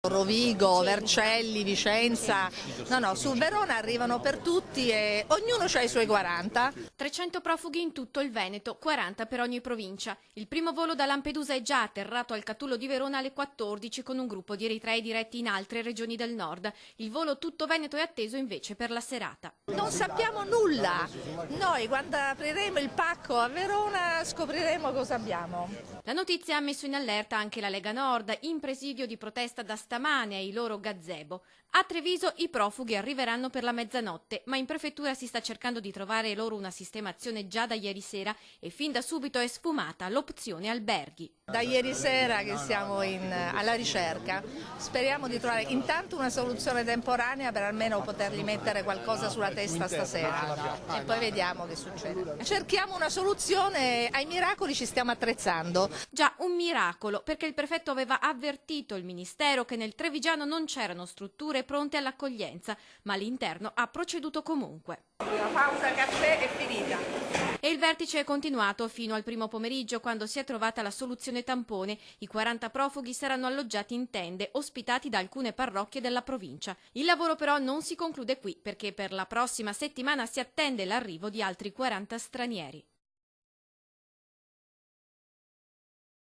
Rovigo, Vercelli, Vicenza, no, su Verona arrivano per tutti e ognuno ha i suoi 40. 300 profughi in tutto il Veneto, 40 per ogni provincia. Il primo volo da Lampedusa è già atterrato al Catullo di Verona alle 14 con un gruppo di eritrei diretti in altre regioni del nord. Il volo tutto Veneto è atteso invece per la serata. Non sappiamo nulla, noi quando apriremo il pacco a Verona scopriremo cosa abbiamo. La notizia ha messo in allerta anche la Lega Nord, in presidio di protesta da stamane ai loro gazebo. A Treviso i profughi arriveranno per la mezzanotte, ma in prefettura si sta cercando di trovare loro una sistemazione già da ieri sera e fin da subito è sfumata l'opzione alberghi. Da ieri sera che siamo alla ricerca, speriamo di trovare intanto una soluzione temporanea per almeno potergli mettere qualcosa sulla testa stasera e poi vediamo che succede. Cerchiamo una soluzione, ai miracoli ci stiamo attrezzando. Già un miracolo, perché il prefetto aveva avvertito il Ministero che nel Trevigiano non c'erano strutture pronte all'accoglienza, ma l'interno ha proceduto comunque. La pausa caffè è finita. E il vertice è continuato fino al primo pomeriggio, quando si è trovata la soluzione tampone. I 40 profughi saranno alloggiati in tende, ospitati da alcune parrocchie della provincia. Il lavoro però non si conclude qui, perché per la prossima settimana si attende l'arrivo di altri 40 stranieri.